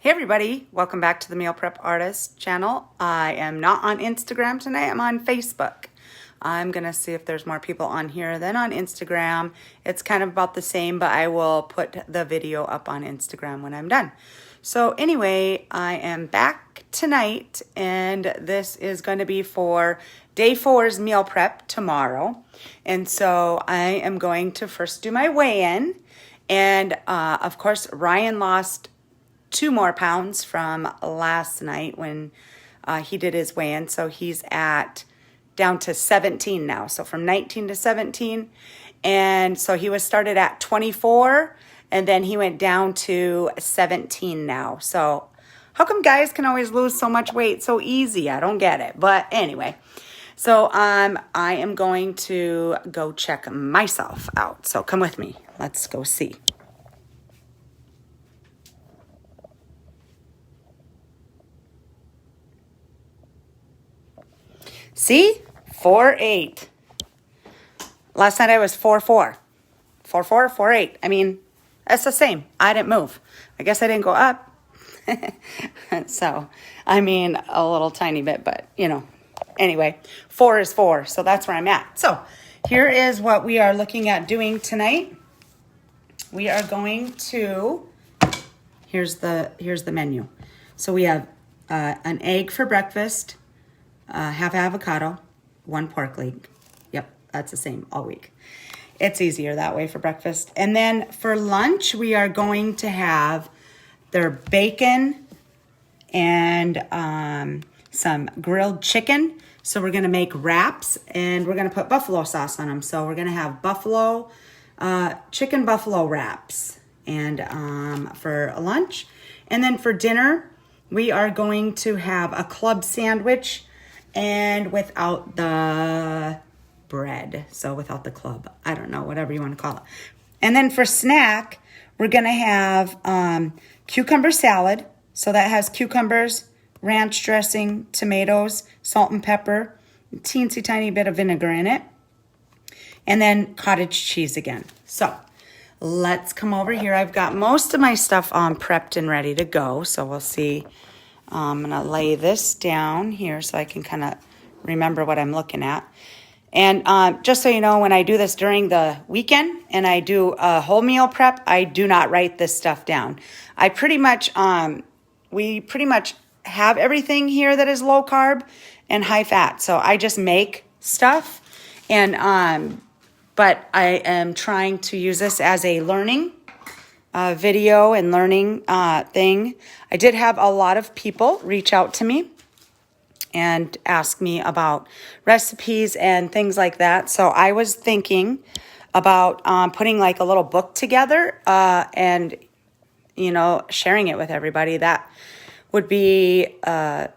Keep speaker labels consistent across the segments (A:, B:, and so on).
A: Hey everybody, welcome back to the Meal Prep Artist channel. I am not on Instagram tonight, I'm on Facebook. I'm gonna see if there's more people on here than on Instagram. It's kind of about the same, but I will put the video up on Instagram when I'm done. So anyway, I am back tonight and this is gonna be for day 4's meal prep tomorrow. And so I am going to first do my weigh-in. And of course, Ryan lost 2 more pounds from last night when he did his weigh-in. So he's down to 17 now. So from 19 to 17. And so he was started at 24 and then he went down to 17 now. So how come guys can always lose so much weight so easy? I don't get it. But anyway, so I am going to go check myself out. So come with me. Let's go see. See? 4'8". Last night I was 4'4". 4'4", 4'8". I mean, that's the same. I didn't move. I guess I didn't go up. So, I mean, a little tiny bit, but, you know. Anyway, 4 is 4, so that's where I'm at. So, here is what we are looking at doing tonight. We are going to, here's the menu. So, we have an egg for breakfast, half avocado, 1 pork leg. Yep, that's the same all week. It's easier that way for breakfast. And then for lunch, we are going to have their bacon and some grilled chicken. So we're going to make wraps and we're going to put buffalo sauce on them. So we're going to have chicken buffalo wraps and for lunch. And then for dinner, we are going to have a club sandwich and without the bread. So without the club. I don't know, whatever you want to call it. And then for snack, we're going to have cucumber salad. So that has cucumbers, ranch dressing, tomatoes, salt and pepper, a teensy tiny bit of vinegar in it. And then cottage cheese again. So let's come over here. I've got most of my stuff prepped and ready to go. So we'll see. I'm going to lay this down here so I can kind of remember what I'm looking at. And just so you know, when I do this during the weekend and I do a whole meal prep, I do not write this stuff down. I pretty much, we pretty much have everything here that is low carb and high fat. So I just make stuff. And, but I am trying to use this as a learning video and learning thing. I did have a lot of people reach out to me and ask me about recipes and things like that. So I was thinking about putting like a little book together and, you know, sharing it with everybody. That would be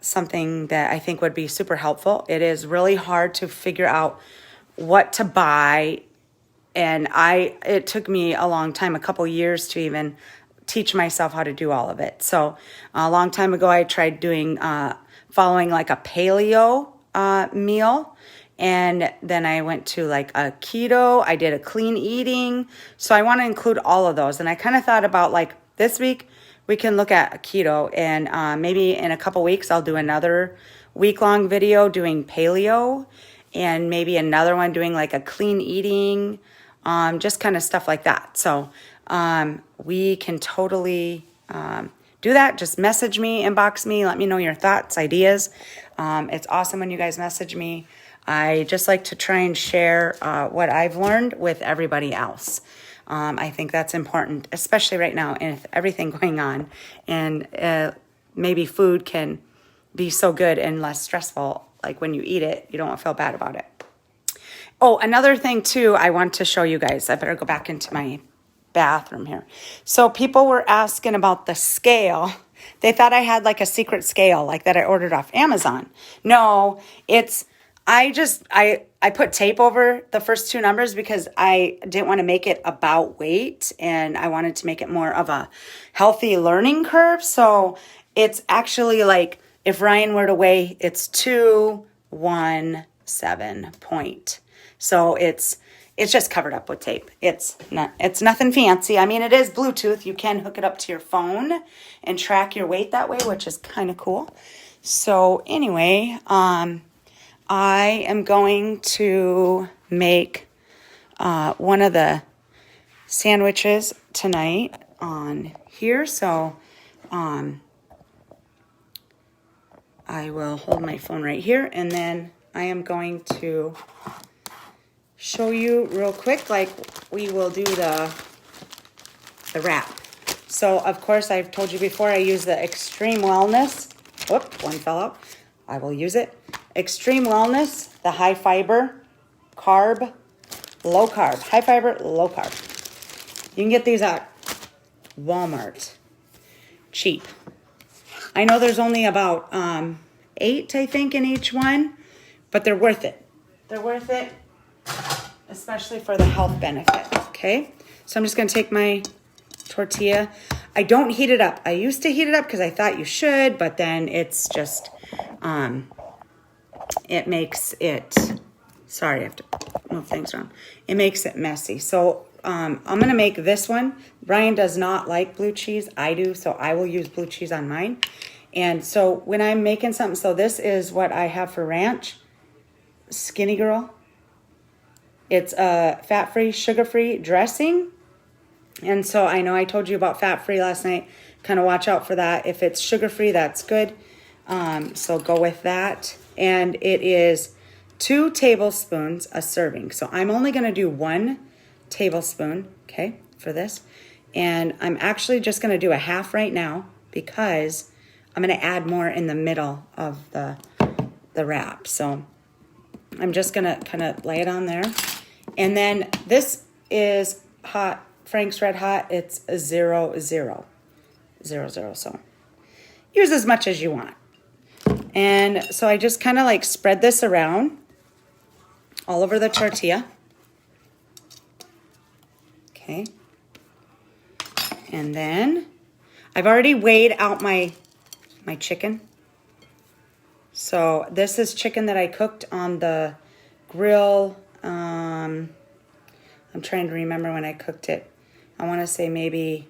A: something that I think would be super helpful. It is really hard to figure out what to buy. And it took me a long time, a couple years to even teach myself how to do all of it. So a long time ago, I tried following like a paleo meal. And then I went to like a keto. I did a clean eating. So I want to include all of those. And I kind of thought about like this week, we can look at a keto. And maybe in a couple weeks, I'll do another week-long video doing paleo. And maybe another one doing like a clean eating. Just kind of stuff like that. So we can totally do that. Just message me, inbox me, let me know your thoughts, ideas. It's awesome when you guys message me. I just like to try and share what I've learned with everybody else. I think that's important, especially right now with everything going on. And maybe food can be so good and less stressful. Like when you eat it, you don't feel bad about it. Oh, another thing too, I want to show you guys. I better go back into my bathroom here. So people were asking about the scale. They thought I had like a secret scale, like that I ordered off Amazon. No, I put tape over the first 2 numbers because I didn't want to make it about weight and I wanted to make it more of a healthy learning curve. So it's actually like if Ryan were to weigh, it's 217 point. So it's It's just covered up with tape. It's nothing fancy. I mean, it is Bluetooth. You can hook it up to your phone and track your weight that way, which is kind of cool. So anyway, I am going to make one of the sandwiches tonight on here. So I will hold my phone right here, and then I am going to show you real quick, like we will do the wrap. So of course, I've told you before, I use the Extreme Wellness. Whoop, one fell out. I will use it. Extreme Wellness, the high fiber, carb, low carb, high fiber, low carb. You can get these at Walmart, cheap. I know there's only about 8, I think, in each one, but they're worth it. They're worth it, especially for the health benefit, okay? So I'm just going to take my tortilla. I don't heat it up. I used to heat it up because I thought you should, but then it's just, it makes it, sorry, I have to move things around. It makes it messy. So I'm going to make this one. Brian does not like blue cheese. I do, so I will use blue cheese on mine. And so when I'm making something, so this is what I have for ranch. Skinny Girl. It's a fat-free, sugar-free dressing. And so I know I told you about fat-free last night. Kind of watch out for that. If it's sugar-free, that's good. So go with that. And it is 2 tablespoons a serving. So I'm only going to do 1 tablespoon, okay, for this. And I'm actually just going to do a half right now because I'm going to add more in the middle of the wrap. So I'm just going to kind of lay it on there. And then this is hot, Frank's Red Hot. It's a 0, 0, 0, 0. So use as much as you want. And so I just kind of like spread this around all over the tortilla. Okay. And then I've already weighed out my chicken. So this is chicken that I cooked on the grill. I'm trying to remember when I cooked it. I want to say maybe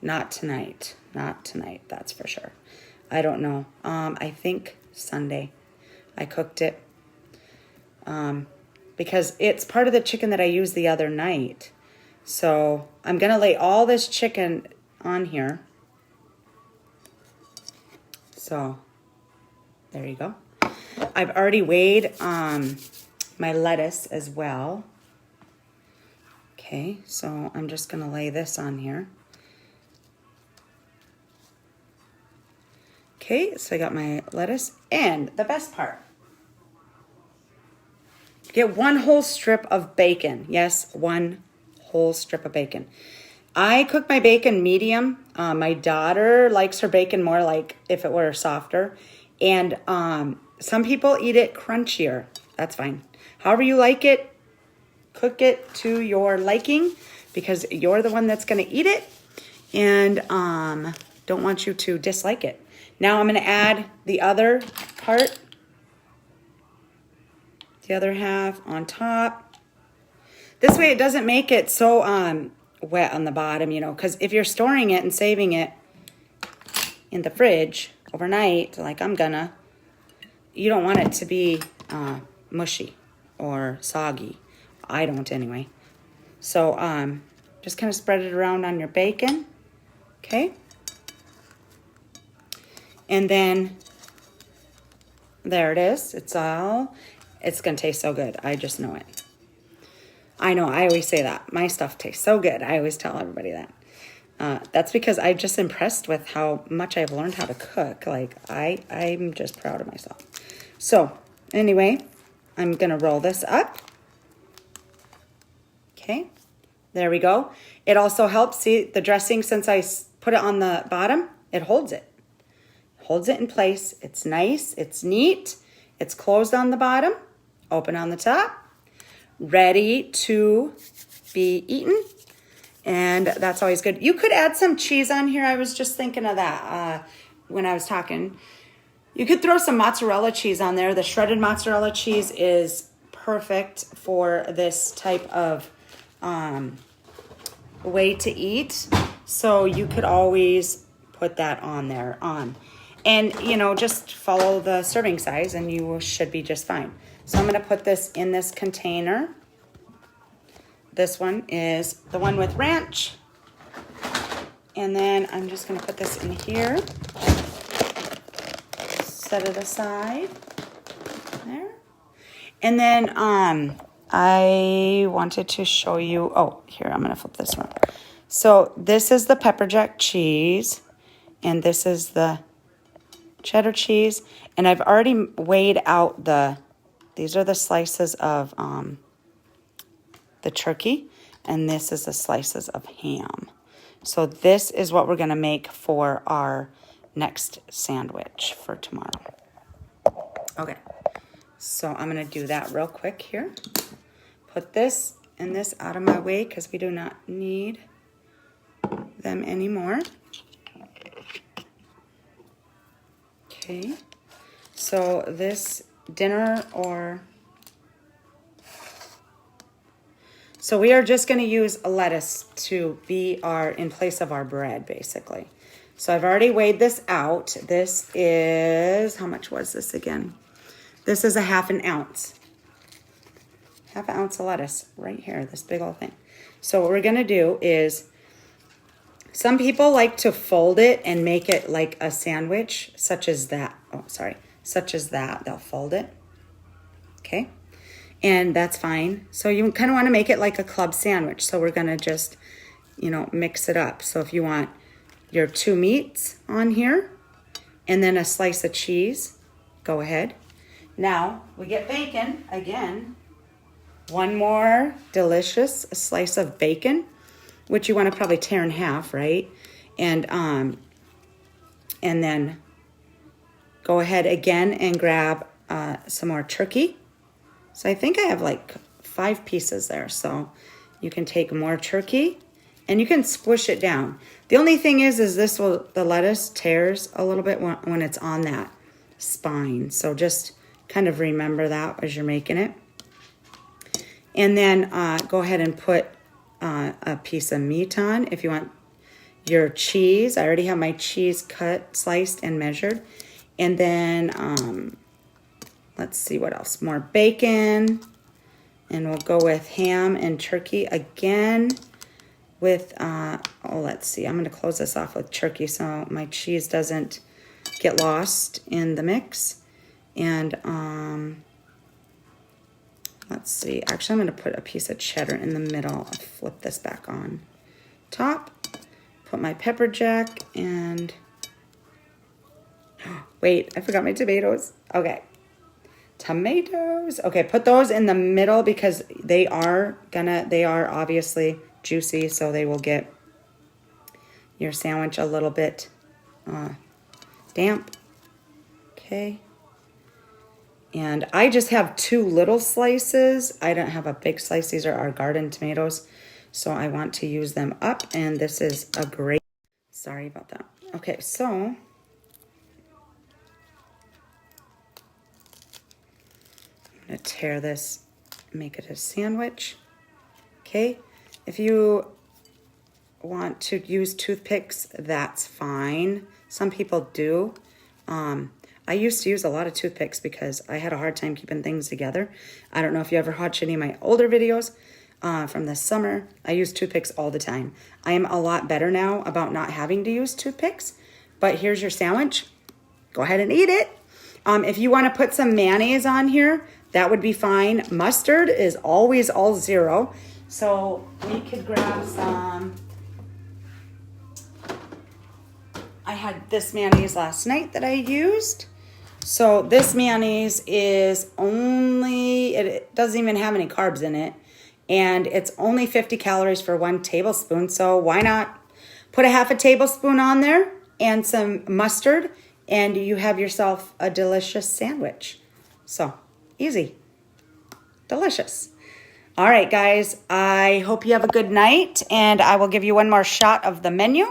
A: not tonight. Not tonight, that's for sure. I don't know. I think Sunday I cooked it. Because it's part of the chicken that I used the other night. So I'm going to lay all this chicken on here. So there you go. I've already weighed my lettuce as well. Okay, so I'm just going to lay this on here. Okay, so I got my lettuce. And the best part, get 1 whole strip of bacon. Yes, 1 whole strip of bacon. I cook my bacon medium. My daughter likes her bacon more like if it were softer. And some people eat it crunchier. That's fine. However you like it, cook it to your liking because you're the one that's going to eat it. And don't want you to dislike it. Now I'm going to add the other part, the other half on top. This way it doesn't make it so wet on the bottom, you know, because if you're storing it and saving it in the fridge overnight, like I'm gonna, you don't want it to be mushy or soggy. I don't anyway. So just kind of spread it around on your bacon, okay? And then there it is. It's going to taste so good. I just know it. I know, I always say that. My stuff tastes so good. I always tell everybody that. That's because I'm just impressed with how much I've learned how to cook. Like, I'm just proud of myself. So, anyway, I'm going to roll this up. Okay, there we go. It also helps, see, the dressing, since I put it on the bottom, it holds it. Holds it in place. It's nice. It's neat. It's closed on the bottom, open on the top. Ready to be eaten. And that's always good. You could add some cheese on here. I was just thinking of that when I was talking. You could throw some mozzarella cheese on there. The shredded mozzarella cheese is perfect for this type of way to eat. So you could always put that on there and you know, just follow the serving size and you should be just fine. So I'm going to put this in this container. This one is the one with ranch. And then I'm just going to put this in here. Set it aside. There. And then I wanted to show you, oh, here, I'm going to flip this one. So this is the pepper jack cheese, and this is the cheddar cheese. And I've already weighed out these are the slices of the turkey, and this is the slices of ham. So this is what we're going to make for our next sandwich for tomorrow. Okay, so I'm going to do that real quick here. Put this and this out of my way because we do not need them anymore. Okay, so this dinner so we are just going to use a lettuce to be in place of our bread, basically. So I've already weighed this out. This is, how much was this again? This is a half an ounce. Half an ounce of lettuce right here, this big old thing. So what we're going to do is, some people like to fold it and make it like a sandwich, such as that. Oh, sorry. Such as that. They'll fold it. Okay. And that's fine. So you kind of want to make it like a club sandwich. So we're going to just, you know, mix it up. So if you want your 2 meats on here and then a slice of cheese, go ahead. Now we get bacon again. One more delicious slice of bacon, which you want to probably tear in half, right? And then go ahead again and grab some more turkey. So I think I have like 5 pieces there. So you can take more turkey and you can squish it down. The only thing is the lettuce tears a little bit when it's on that spine. So just kind of remember that as you're making it. And then go ahead and put a piece of meat on. If you want your cheese, I already have my cheese cut, sliced, and measured. And then let's see what else. More bacon. And we'll go with ham and turkey again with, let's see. I'm going to close this off with turkey so my cheese doesn't get lost in the mix. And let's see. Actually, I'm going to put a piece of cheddar in the middle. I'll flip this back on top. Put my pepper jack and... Wait, I forgot my tomatoes. Okay. Tomatoes. Okay, put those in the middle because they are obviously juicy, so they will get your sandwich a little bit damp. Okay. And I just have 2 little slices. I don't have a big slice. These are our garden tomatoes. So I want to use them up. And this is a great... Sorry about that. Okay, so... I'm going to tear this, make it a sandwich. Okay. If you want to use toothpicks, that's fine. Some people do. I used to use a lot of toothpicks because I had a hard time keeping things together. I don't know if you ever watched any of my older videos from this summer. I use toothpicks all the time. I am a lot better now about not having to use toothpicks. But here's your sandwich. Go ahead and eat it. If you want to put some mayonnaise on here, that would be fine. Mustard is always all 0. So we could grab some... I had this mayonnaise last night that I used. So this mayonnaise is only, it doesn't even have any carbs in it. And it's only 50 calories for 1 tablespoon. So why not put a half a tablespoon on there and some mustard and you have yourself a delicious sandwich. So easy, delicious. All right, guys, I hope you have a good night and I will give you one more shot of the menu.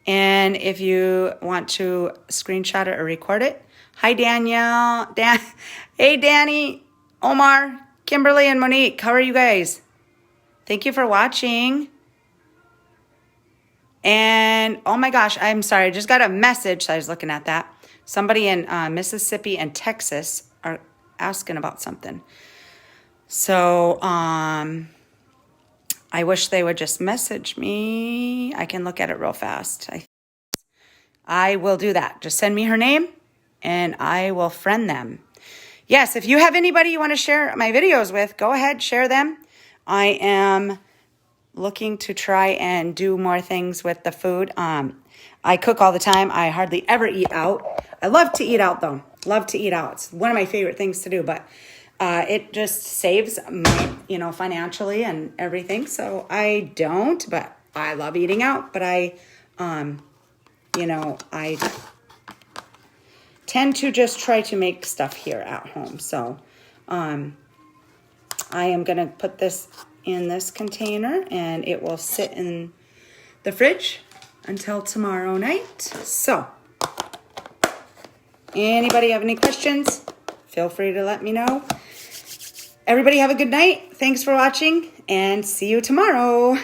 A: And if you want to screenshot it or record it. Hi, Danielle. Hey, Danny. Omar, Kimberly, and Monique. How are you guys? Thank you for watching. And oh my gosh, I'm sorry. I just got a message. I was looking at that. Somebody in Mississippi and Texas are asking about something. So I wish they would just message me. I can look at it real fast. I will do that. Just send me her name and I will friend them. Yes, if you have anybody you want to share my videos with, go ahead, share them. I am looking to try and do more things with the food. I cook all the time. I hardly ever eat out. I love to eat out though. Love to eat out. It's one of my favorite things to do, but it just saves me, financially and everything. So I don't, but I love eating out, but I tend to just try to make stuff here at home. So I am going to put this in this container and it will sit in the fridge until tomorrow night. So anybody have any questions? Feel free to let me know. Everybody have a good night. Thanks for watching and see you tomorrow.